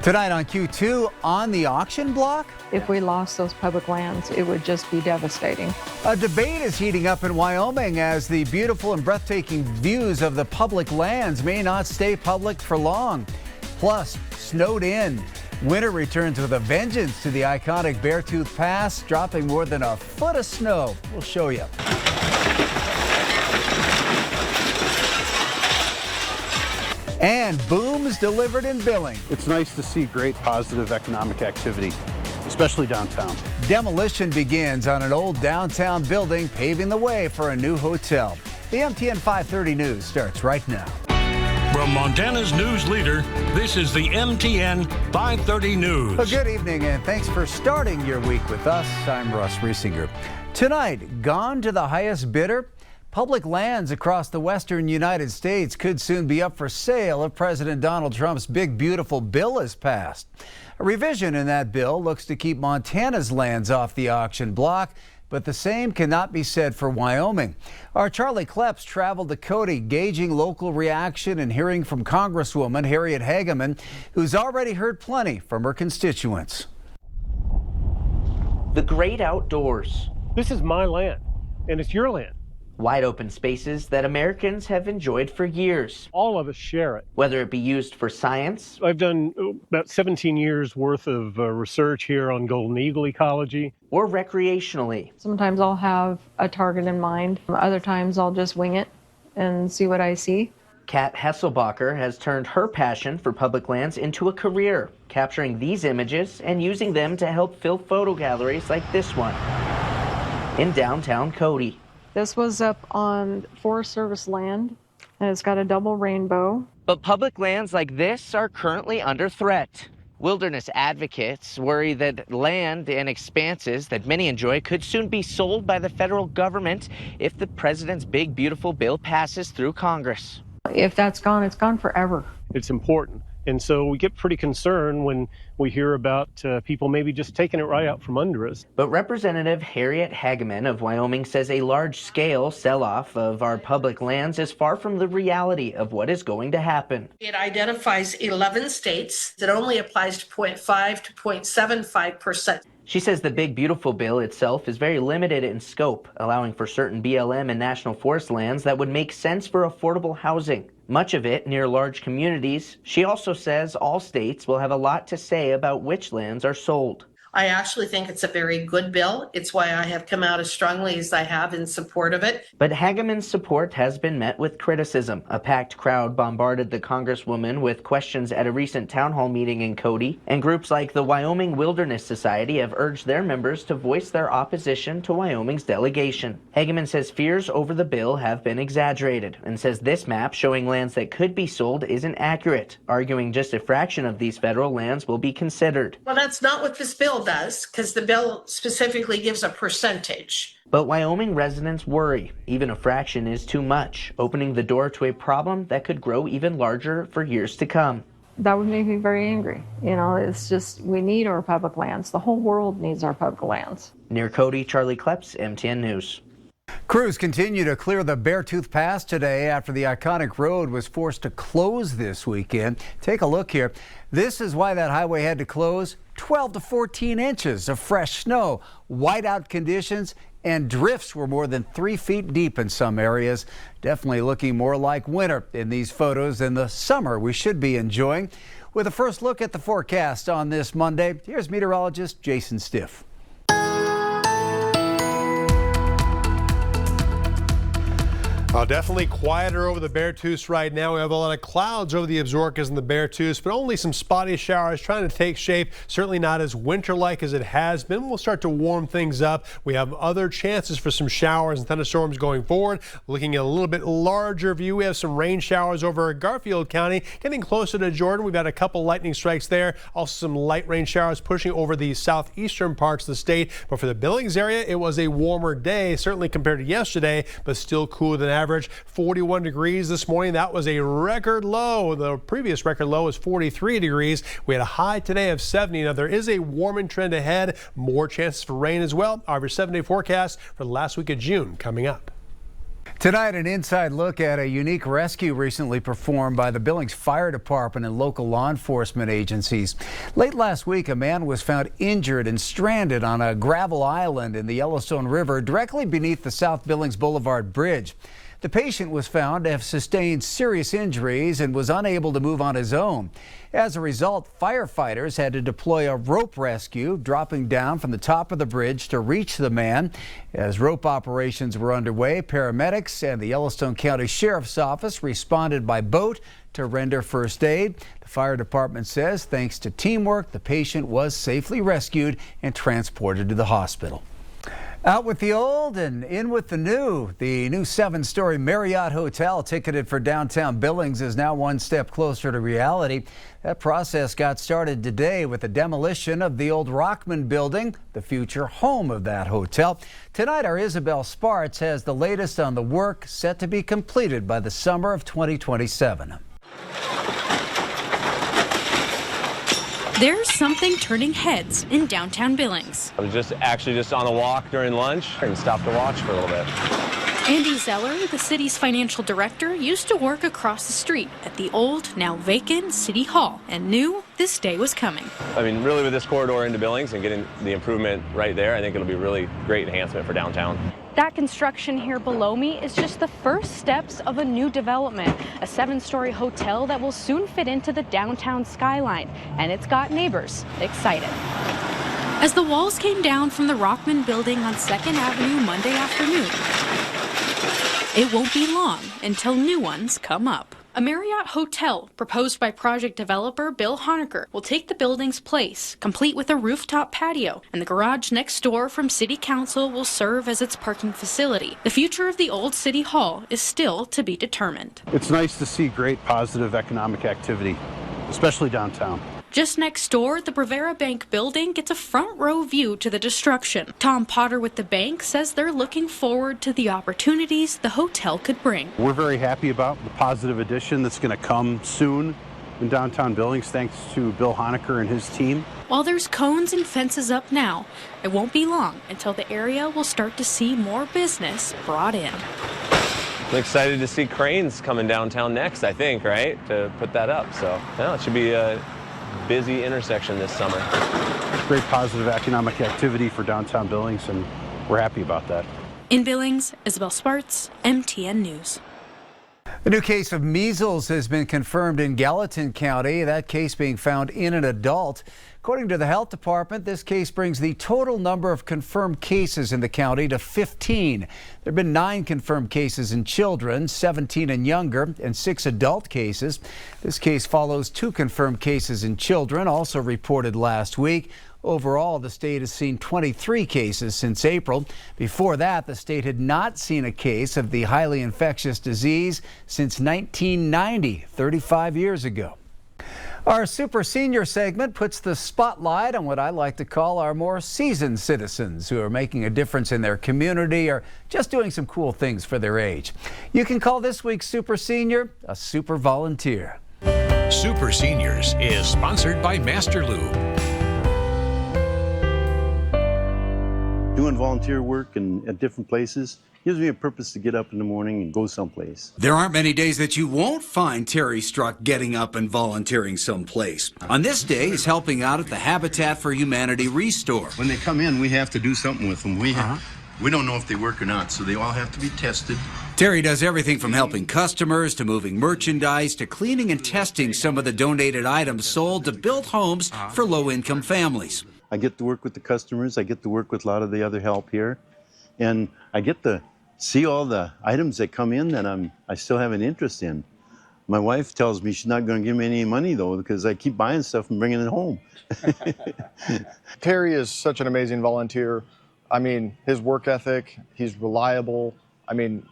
Tonight on Q2, on the auction block, if we lost those public lands, it would just be devastating. a debate is heating up in Wyoming as the beautiful and breathtaking views of the public lands may not stay public for long. Plus, snowed in. Winter returns with a vengeance to the iconic Beartooth Pass, dropping more than a foot of snow. We'll show you. And booms delivered in Billings. It's nice to see great positive economic activity, especially downtown. Demolition begins on an old downtown building, paving the way for a new hotel. The MTN 530 News starts right now. From Montana's news leader, this is the MTN 530 News. Well, good evening, and thanks for starting your week with us. I'm Russ Riesinger. Tonight, gone to the highest bidder? Public lands across the western United States could soon be up for sale if President Donald Trump's big, beautiful bill is passed. A revision in that bill looks to keep Montana's lands off the auction block, but the same cannot be said for Wyoming. Our Charlie Kleps traveled to Cody, gauging local reaction and hearing from Congresswoman Harriet Hageman, who's already heard plenty from her constituents. The great outdoors. This is my land, and it's your land. Wide open spaces that Americans have enjoyed for years. All of us share it. Whether it be used for science. I've done about 17 years worth of research here on golden eagle ecology. Or recreationally. Sometimes I'll have a target in mind. Other times I'll just wing it and see what I see. Kat Hesselbacher has turned her passion for public lands into a career, capturing these images and using them to help fill photo galleries like this one in downtown Cody. This was up on Forest Service land, and it's got a double rainbow. But public lands like this are currently under threat. Wilderness advocates worry that land and expanses that many enjoy could soon be sold by the federal government if the president's big, beautiful bill passes through Congress. If that's gone, it's gone forever. It's important. And so we get pretty concerned when we hear about people maybe just taking it right out from under us. But Representative Harriet Hageman of Wyoming says a large-scale sell-off of our public lands is far from the reality of what is going to happen. It identifies 11 states. It only applies to 0.5 to 0.75%. She says the Big Beautiful Bill itself is very limited in scope, allowing for certain BLM and National Forest lands that would make sense for affordable housing. Much of it near large communities. She also says all states will have a lot to say about which lands are sold. I actually think it's a very good bill. It's why I have come out as strongly as I have in support of it. But Hageman's support has been met with criticism. A packed crowd bombarded the Congresswoman with questions at a recent town hall meeting in Cody, and groups like the Wyoming Wilderness Society have urged their members to voice their opposition to Wyoming's delegation. Hageman says fears over the bill have been exaggerated and says this map showing lands that could be sold isn't accurate, arguing just a fraction of these federal lands will be considered. Well, that's not what this bill does, because the bill specifically gives a percentage. But Wyoming residents worry. Even a fraction is too much, opening the door to a problem that could grow even larger for years to come. That would make me very angry. You know, it's just, we need our public lands. The whole world needs our public lands. Near Cody, Charlie Kleps, MTN News. Crews continue to clear the Beartooth Pass today after the iconic road was forced to close this weekend. Take a look here. This is why that highway had to close. 12 to 14 inches of fresh snow, whiteout conditions, and drifts were more than 3 feet deep in some areas. Definitely looking more like winter in these photos than the summer we should be enjoying. With a first look at the forecast on this Monday, here's meteorologist Jason Stiff. Definitely quieter over the Beartooth right now. We have a lot of clouds over the Absarokas and the Beartooth, but only some spotty showers trying to take shape. Certainly not as winter-like as it has been. We'll start to warm things up. We have other chances for some showers and thunderstorms going forward. Looking at a little bit larger view, we have some rain showers over Garfield County, getting closer to Jordan. We've had a couple lightning strikes there. Also some light rain showers pushing over the southeastern parts of the state. But for the Billings area, it was a warmer day, certainly compared to yesterday, but still cooler than average. 41 degrees this morning. That was a record low. The previous record low was 43 degrees. We had a high today of 70. Now there is a warming trend ahead. More chances for rain as well. Our 7-day forecast for the last week of June coming up. Tonight, an inside look at a unique rescue recently performed by the Billings Fire Department and local law enforcement agencies. Late last week, a man was found injured and stranded on a gravel island in the Yellowstone River directly beneath the South Billings Boulevard Bridge. The patient was found to have sustained serious injuries and was unable to move on his own. As a result, firefighters had to deploy a rope rescue, dropping down from the top of the bridge to reach the man. As rope operations were underway, paramedics and the Yellowstone County Sheriff's Office responded by boat to render first aid. The fire department says thanks to teamwork, the patient was safely rescued and transported to the hospital. Out with the old and in with the new. The new 7-story Marriott hotel ticketed for downtown Billings is now one step closer to reality. That process got started today with the demolition of the old Rockman building, the future home of that hotel. Tonight, our Isabel Spartz has the latest on the work set to be completed by the summer of 2027. There's something turning heads in downtown Billings. I was just on a walk during lunch and stopped to watch for a little bit. Andy Zeller, the city's financial director, used to work across the street at the old, now vacant City Hall and knew this day was coming. I mean, really with this corridor into Billings and getting the improvement right there, I think it'll be a really great enhancement for downtown. That construction here below me is just the first steps of a new development, a 7-story hotel that will soon fit into the downtown skyline, and it's got neighbors excited. As the walls came down from the Rockman building on 2nd Avenue Monday afternoon, it won't be long until new ones come up. A Marriott hotel, proposed by project developer Bill Honecker, will take the building's place, complete with a rooftop patio, and the garage next door from City Council will serve as its parking facility. The future of the old City Hall is still to be determined. It's nice to see great positive economic activity, especially downtown. Just next door, the Brevera Bank building gets a front row view to the destruction. Tom Potter with the bank says they're looking forward to the opportunities the hotel could bring. We're very happy about the positive addition that's going to come soon in downtown Billings, thanks to Bill Honecker and his team. While there's cones and fences up now, it won't be long until the area will start to see more business brought in. I'm excited to see cranes coming downtown next, I think, right, to put that up. So, yeah, it should be a busy intersection this summer. Great positive economic activity for downtown Billings, and we're happy about that. In Billings, Isabel Spartz, MTN News. A new case of measles has been confirmed in Gallatin County, that case being found in an adult. According to the health department, this case brings the total number of confirmed cases in the county to 15. There have been 9 confirmed cases in children, 17 and younger, and 6 adult cases. This case follows 2 confirmed cases in children, also reported last week. Overall, the state has seen 23 cases since April. Before that, the state had not seen a case of the highly infectious disease since 1990, 35 years ago. Our Super Senior segment puts the spotlight on what I like to call our more seasoned citizens who are making a difference in their community or just doing some cool things for their age. You can call this week's Super Senior a Super Volunteer. Super Seniors is sponsored by Master Lube. Doing volunteer work and at different places gives me a purpose to get up in the morning and go someplace. There aren't many days that you won't find Terry Struck getting up and volunteering someplace. On this day, he's helping out at the Habitat for Humanity Restore. When they come in, we have to do something with them. We don't know if they work or not, so they all have to be tested. Terry does everything from helping customers to moving merchandise to cleaning and testing some of the donated items sold to build homes for low-income families. I get to work with the customers. I get to work with a lot of the other help here. And I get to see all the items that come in that I still have an interest in. My wife tells me she's not going to give me any money, though, because I keep buying stuff and bringing it home. Terry is such an amazing volunteer. I mean, his work ethic, he's reliable. I mean,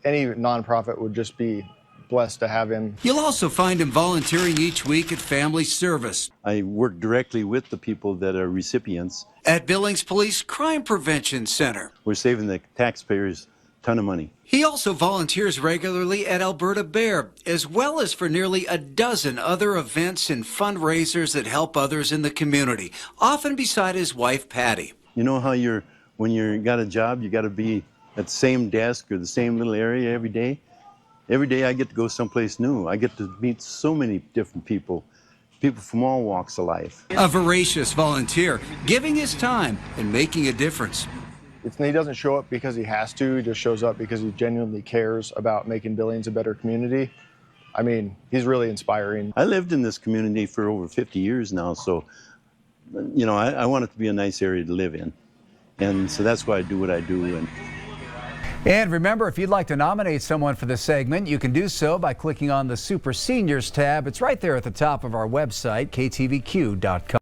any nonprofit would just be blessed to have him. You'll also find him volunteering each week at Family Service. I work directly with the people that are recipients. At Billings Police Crime Prevention Center. We're saving the taxpayers a ton of money. He also volunteers regularly at Alberta Bear, as well as for nearly a dozen other events and fundraisers that help others in the community, often beside his wife, Patty. You know how when you got a job, you got to be at the same desk or the same little area every day. Every day I get to go someplace new. I get to meet so many different people, people from all walks of life. A voracious volunteer, giving his time and making a difference. He doesn't show up because he has to. He just shows up because he genuinely cares about making Billings a better community. I mean, he's really inspiring. I lived in this community for over 50 years now, so, you know, I want it to be a nice area to live in. And so that's why I do what I do. And remember, if you'd like to nominate someone for this segment, you can do so by clicking on the Super Seniors tab. It's right there at the top of our website, ktvq.com.